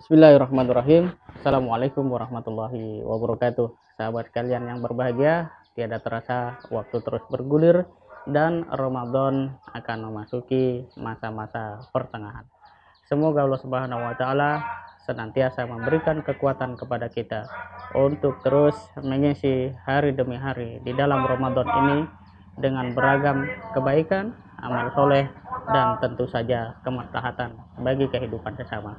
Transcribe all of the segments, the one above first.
Bismillahirrahmanirrahim. Assalamualaikum warahmatullahi wabarakatuh. Sahabat kalian yang berbahagia, tiada terasa waktu terus bergulir dan Ramadan akan memasuki masa-masa pertengahan. Semoga Allah Subhanahu wa taala senantiasa memberikan kekuatan kepada kita untuk terus mengisi hari demi hari di dalam Ramadan ini dengan beragam kebaikan, amal soleh, dan tentu saja kemaslahatan bagi kehidupan sesama.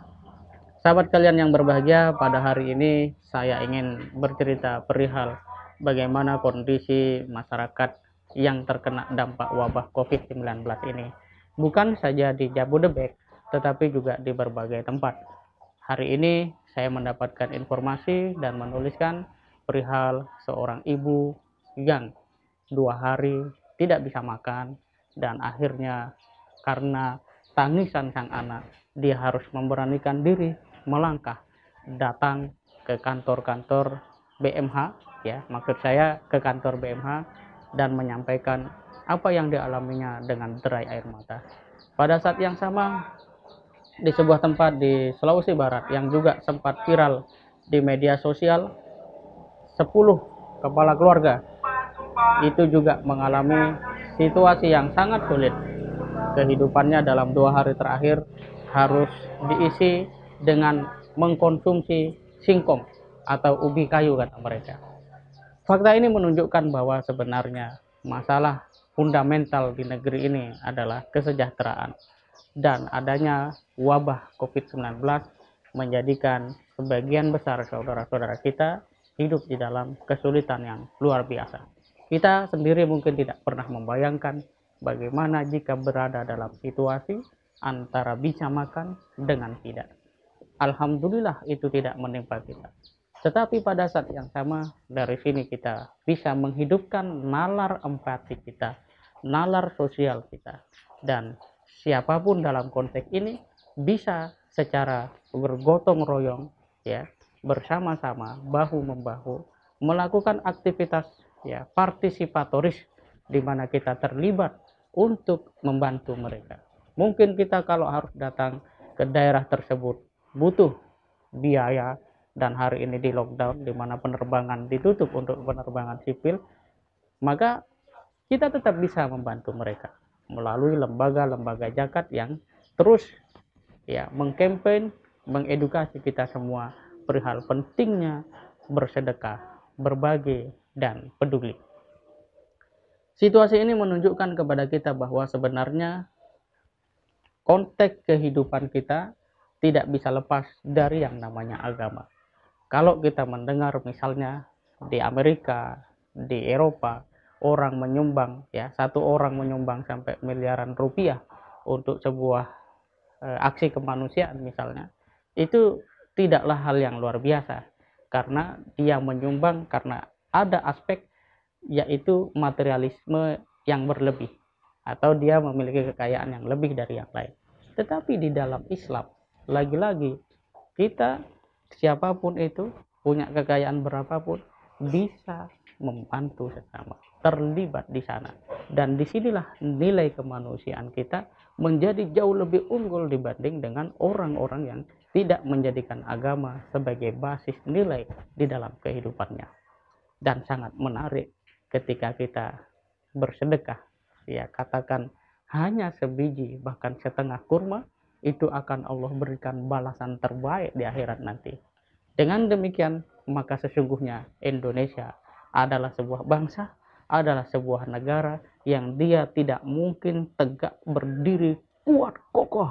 Sahabat kalian yang berbahagia, pada hari ini saya ingin bercerita perihal bagaimana kondisi masyarakat yang terkena dampak wabah COVID-19 ini. Bukan saja di Jabodebek, tetapi juga di berbagai tempat. Hari ini saya mendapatkan informasi dan menuliskan perihal seorang ibu yang 2 hari tidak bisa makan dan akhirnya karena tangisan sang anak dia harus memberanikan diri melangkah datang ke kantor-kantor BMH, ya maksud saya ke kantor BMH, dan menyampaikan apa yang dialaminya dengan derai air mata. Pada saat yang sama di sebuah tempat di Sulawesi Barat yang juga sempat viral di media sosial, 10 kepala keluarga itu juga mengalami situasi yang sangat sulit. Kehidupannya dalam 2 hari terakhir harus diisi dengan mengkonsumsi singkong atau ubi kayu, kata mereka. Fakta ini menunjukkan bahwa sebenarnya masalah fundamental di negeri ini adalah kesejahteraan, dan adanya wabah COVID-19 menjadikan sebagian besar saudara-saudara kita hidup di dalam kesulitan yang luar biasa. Kita sendiri mungkin tidak pernah membayangkan bagaimana jika berada dalam situasi antara bisa makan dengan tidak. Alhamdulillah itu tidak menimpa kita. Tetapi pada saat yang sama, dari sini kita bisa menghidupkan nalar empati kita, nalar sosial kita. Dan siapapun dalam konteks ini bisa secara bergotong royong, ya, bersama-sama, bahu membahu, melakukan aktivitas ya partisipatoris di mana kita terlibat untuk membantu mereka. Mungkin kita kalau harus datang ke daerah tersebut butuh biaya, dan hari ini di lockdown di mana penerbangan ditutup untuk penerbangan sipil, maka kita tetap bisa membantu mereka melalui lembaga-lembaga zakat yang terus ya mengkampanye, mengedukasi kita semua perihal pentingnya bersedekah, berbagi, dan peduli. Situasi ini menunjukkan kepada kita bahwa sebenarnya konteks kehidupan kita tidak bisa lepas dari yang namanya agama. Kalau kita mendengar misalnya di Amerika, di Eropa, orang menyumbang, ya satu orang menyumbang sampai miliaran rupiah untuk sebuah aksi kemanusiaan misalnya, itu tidaklah hal yang luar biasa karena dia menyumbang karena ada aspek yaitu materialisme yang berlebih atau dia memiliki kekayaan yang lebih dari yang lain. Tetapi di dalam Islam, lagi-lagi kita siapapun itu punya kekayaan berapapun bisa membantu sesama, terlibat di sana. Dan disinilah nilai kemanusiaan kita menjadi jauh lebih unggul dibanding dengan orang-orang yang tidak menjadikan agama sebagai basis nilai di dalam kehidupannya. Dan sangat menarik ketika kita bersedekah, ya katakan hanya sebiji bahkan setengah kurma, itu akan Allah berikan balasan terbaik di akhirat nanti. Dengan demikian maka sesungguhnya Indonesia adalah sebuah bangsa, adalah sebuah negara yang dia tidak mungkin tegak berdiri kuat kokoh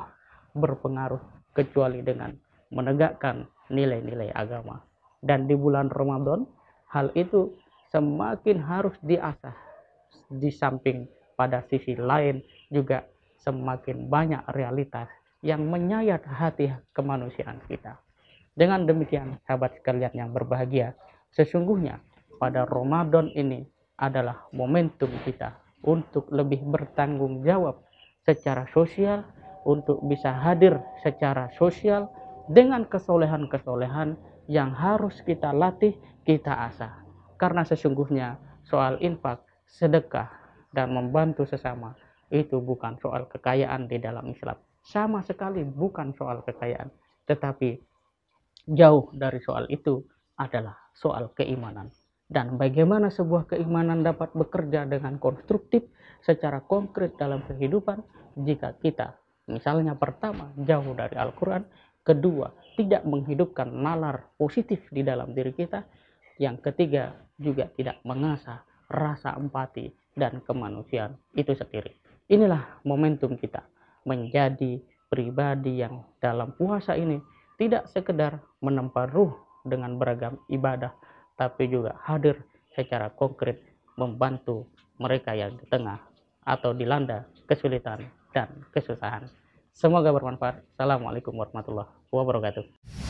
berpengaruh kecuali dengan menegakkan nilai-nilai agama. Dan di bulan Ramadan hal itu semakin harus diasah. Di samping pada sisi lain juga semakin banyak realitas yang menyayat hati kemanusiaan kita. Dengan demikian, sahabat sekalian yang berbahagia, sesungguhnya pada Ramadan ini adalah momentum kita untuk lebih bertanggung jawab secara sosial, untuk bisa hadir secara sosial dengan kesolehan-kesolehan yang harus kita latih, kita asah. Karena sesungguhnya soal infak, sedekah, dan membantu sesama itu bukan soal kekayaan di dalam Islam. Sama sekali bukan soal kekayaan, tetapi Jauh dari soal itu adalah soal keimanan. Dan bagaimana sebuah keimanan dapat bekerja dengan konstruktif secara konkret dalam kehidupan jika kita misalnya pertama jauh dari Al-Quran, kedua tidak menghidupkan nalar positif di dalam diri kita, yang ketiga juga tidak mengasah rasa empati dan kemanusiaan itu sendiri. Inilah momentum kita menjadi pribadi yang dalam puasa ini tidak sekedar menempa ruh dengan beragam ibadah, tapi juga hadir secara konkret membantu mereka yang di tengah atau dilanda kesulitan dan kesusahan. Semoga bermanfaat. Assalamualaikum warahmatullahi wabarakatuh.